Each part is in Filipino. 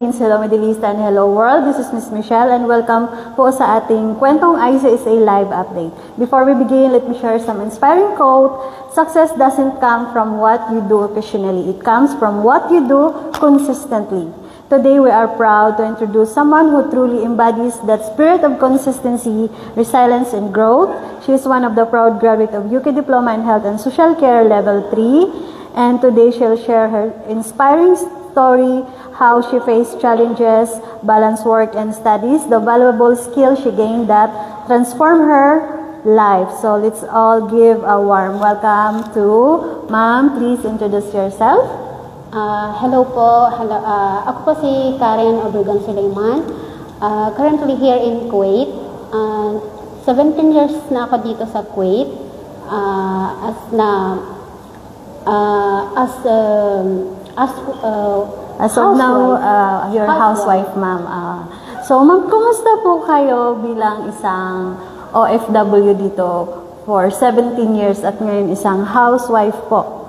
Hello Middle East and hello world, this is Miss Michelle and welcome po sa ating Kwentong ICSA Live Update. Before we begin, let me share some inspiring quote. Success doesn't come from what you do occasionally, it comes from what you do consistently. Today we are proud to introduce someone who truly embodies that spirit of consistency, resilience, and growth. She is one of the proud graduates of UK Diploma in Health and Social Care Level 3, and today she'll share her inspiring story, how she faced challenges, balanced work and studies, the valuable skills she gained that transformed her life. So let's all give a warm welcome to Ma'am. Please introduce yourself. Hello po. Hello, ako po si Karen Obregon Suleiman. Currently here in Kuwait. 17 years na ako dito sa Kuwait. As of now, you're a housewife, ma'am. So, ma'am, kumusta po kayo bilang isang OFW dito for 17 years at ngayon isang housewife po?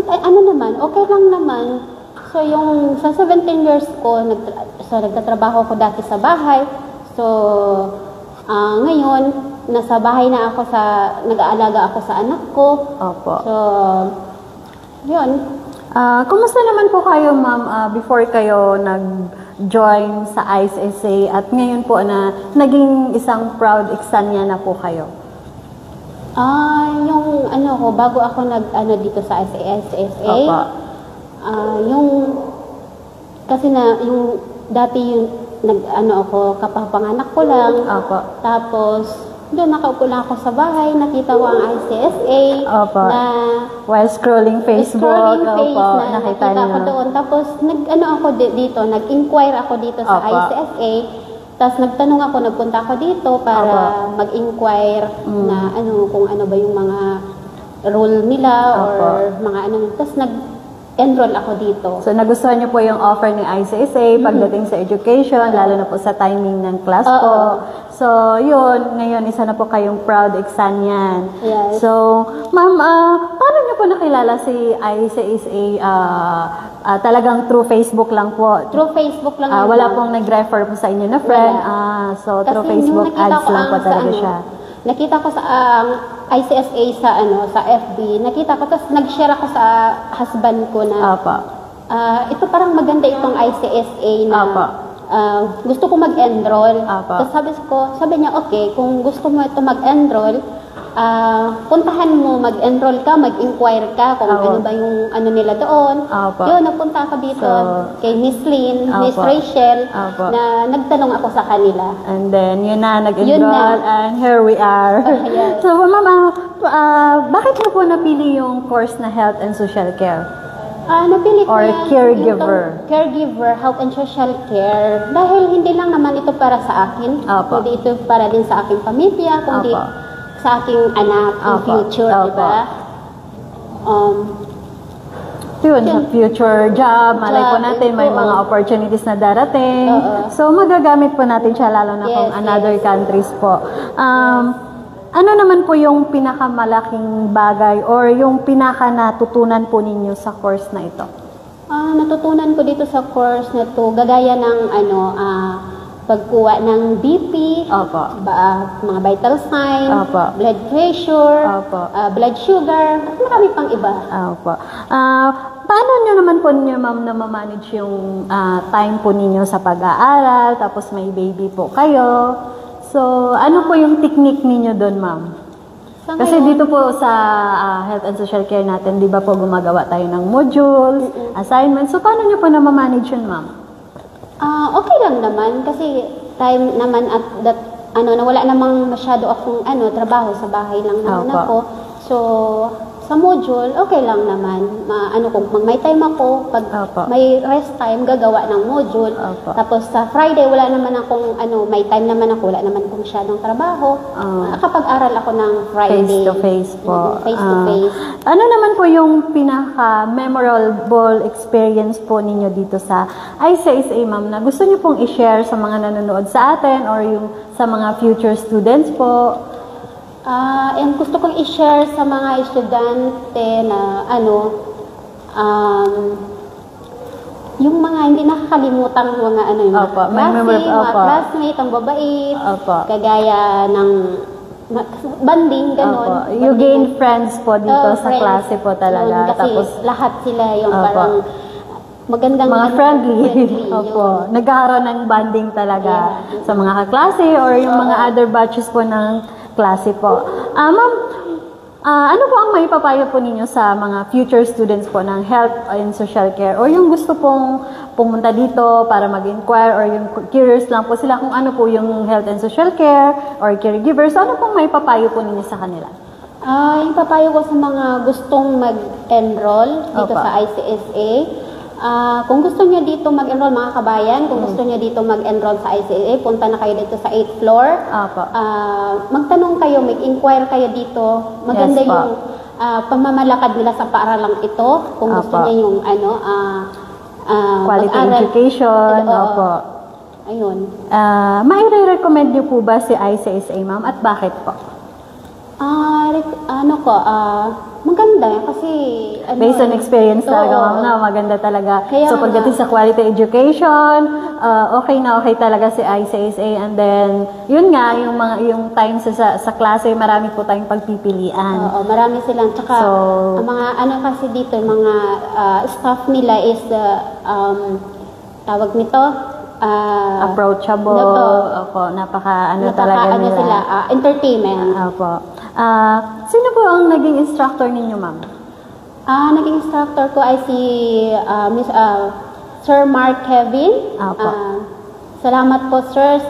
Ano naman, okay lang naman. So, yung sa 17 years ko, nagtatrabaho ko dati sa bahay. So, ngayon, nasa bahay na ako nag-aalaga ako sa anak ko. Opo. So, yun. Kumusta naman po kayo, ma'am, before kayo nag-join sa ICSA at ngayon po na naging isang proud Iksanya na po kayo? Yung bago ako dito sa ICSA, yung dati yung ako, kapapanganak ko lang. Opo. Tapos, doon nakaupo lang ako sa bahay, nakita ko ang ICSA. Opo. Na while scrolling Facebook, nakita ko doon. Tapos, nag-inquire ako dito sa ICSA. Tapos, nagpunta ako dito para mag-inquire na kung ano ba yung mga role nila or mga Tapos, nag-enroll ako dito. So, nagustuhan niyo po yung offer ni ICSA pagdating sa education, lalo na po sa timing ng class po. So, yun, ngayon, isa na po kayong proud Iksanyan. Yes. So, ma'am, paano niyo po nakilala si ICSA? Talagang through Facebook lang po? Through Facebook lang. Wala pong nag-refer po sa inyo na friend? So, kasi through Facebook ads lang po talaga siya? Nakita ko sa ICSA sa FB, nakita ko, tapos nag-share ako sa husband ko na, ito parang maganda itong ICSA na, gusto ko mag-enroll. Tapos sabi niya, okay, kung gusto mo ito mag-enroll, puntahan mo, mag-enroll ka, mag-inquire ka kung ano ba yung nila doon. Yun, napunta ako dito kay Miss Lynn, Miss Rachel, na nagtanong ako sa kanila. And then, yun na, nag-enroll, and here we are. Yes. So, ma'am, bakit niyo po napili yung course na Health and Social Care? Napili ko or caregiver. Caregiver, health and social care. Dahil hindi lang naman ito para sa akin, kundi ito para din sa aking pamilya, kundi sa aking anak in future, di ba? Yun, sa future job, malay po natin, may mga opportunities na darating. So, magagamit po natin siya, lalo na kung another countries po. Ano naman po yung pinakamalaking bagay or yung pinaka-natutunan po ninyo sa course na ito? Natutunan ko dito sa course na to, gagaya ng pagkuha ng BP, mga vital sign, blood pressure, blood sugar, at marami pang iba. Paano nyo naman po ninyo, ma'am, na ma-manage yung time po ninyo sa pag-aaral, tapos may baby po kayo? So, ano po yung technique ninyo doon, ma'am? Kasi dito po sa Health and Social Care natin, di ba po gumagawa tayo ng modules, assignments. So, paano nyo po na ma-manage yun, ma'am? Okay lang naman. Kasi time naman at that, wala namang masyado akong trabaho sa bahay lang naman ako. So, sa module, okay lang naman. Kung may time ako, pag may rest time, gagawa ng module. Tapos sa Friday, wala naman akong, may time naman ako, wala naman akong masyadong trabaho. Nakapag-aral ako ng Friday. Face-to-face po. Face-to-face. Ano naman po yung pinaka-memorable experience po ninyo dito sa ICSA, ma'am, na gusto niyo pong i-share sa mga nanonood sa atin or yung sa mga future students po? And gusto kong i-share sa mga estudyante na yung mga hindi nakakalimutang mga ano yung mga mga classmate, ang babait, kagaya ng banding, gano'n. You gain friends po dito sa klase po talaga. Kasi tapos lahat sila yung parang magandang mga friendly. Nagkakaroon ng banding talaga sa mga kaklase or yung mga other batches po ng klase po. Ma'am, ano po ang maipapayo po ninyo sa mga future students po ng health and social care o yung gusto pong pumunta dito para mag-inquire or yung curious lang po sila kung ano po yung health and social care or caregivers, so ano pong maipapayo po ninyo sa kanila? Yung papayo ko sa mga gustong mag-enroll dito sa ICSA, kung gusto niyo dito mag-enroll mga kabayan, kung gusto niyo dito mag-enroll sa ICSA, punta na kayo dito sa 8th floor. Magtanong kayo, mag-inquire kayo dito. Maganda yung pamamalakad nila sa paaralang ito. Kung gusto niya yung quality education. Ayun. Mai-recommend niyo po ba si ICSA, ma'am? At bakit po? Maganda kasi based on experience talaga, ma'am, na maganda talaga. Kaya so pagdating sa quality education, okay na okay talaga si ICSA, and then yun nga yung time sa klase, marami po tayong pagpipilian. Marami silang, tsaka ang mga kasi dito, yung mga staff nila is tawag nito approachable. Napaka talaga nila. Sila, entertainment. Sino po ang naging instructor ninyo, ma'am? Naging instructor ko ay si Sir Mark Kevin. Salamat po, sir.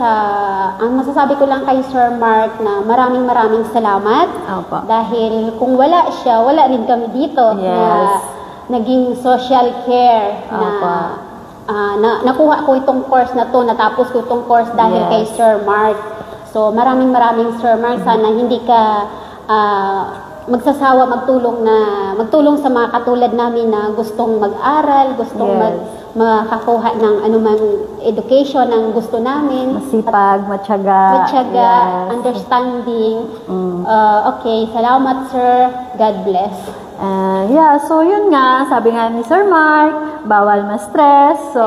Ang masasabi ko lang kay Sir Mark na maraming salamat. Dahil kung wala siya, wala rin kami dito. Na naging social care nakuha ko itong course na to, natapos ko itong course dahil kay Sir Mark. So maraming Sir Mark, sana hindi ka magsasawa magtulong sa mga katulad namin na gustong mag-aral, gustong makakuha ng anumang education ang gusto namin. Masipag, matyaga, understanding. Okay, salamat, sir. God bless. So yun nga, sabi nga ni Sir Mark, bawal ma-stress. So,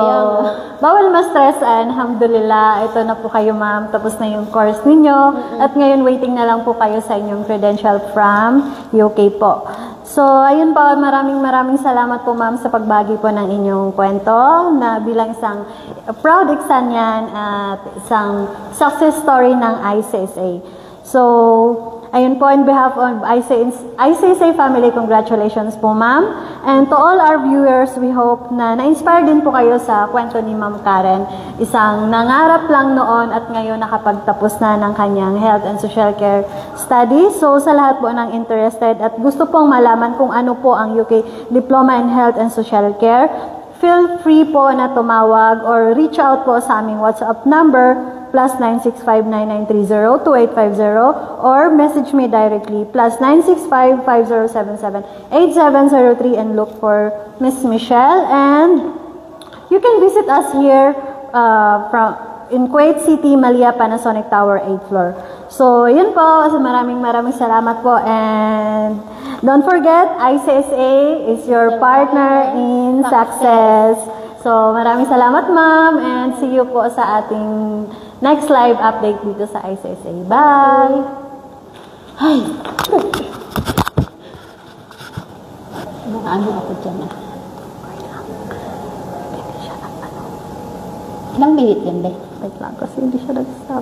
bawal ma-stress, and alhamdulillah, ito na po kayo, ma'am. Tapos na yung course ninyo. At ngayon, waiting na lang po kayo sa inyong credential from UK po. So, ayun po, maraming salamat po, ma'am, sa pagbagi po ng inyong kwento na bilang isang proud Iksanian at isang success story ng ICSA. So, ayun po, on behalf of ICSA family, congratulations po, ma'am. And to all our viewers, we hope na na-inspire din po kayo sa kwento ni Ma'am Karen. Isang nangarap lang noon at ngayon nakapagtapos na ng kanyang health and social care studies. So, sa lahat po ng interested at gusto pong malaman kung ano po ang UK Diploma in Health and Social Care, feel free po na tumawag or reach out po sa aming WhatsApp number +96599302850 or message me directly +96550778703 and look for Miss Michelle. And you can visit us here in Kuwait City, Malia, Panasonic Tower, 8th floor. So, yun po. So, maraming salamat po. And don't forget, ICSA is your partner in success. So, maraming salamat, ma'am. And see you po sa ating next live update dito sa ICSA. Bye! Ay! Ano ako dyan na? Ilang minute yan, be? Wait lang, kasi hindi siya nag-stop.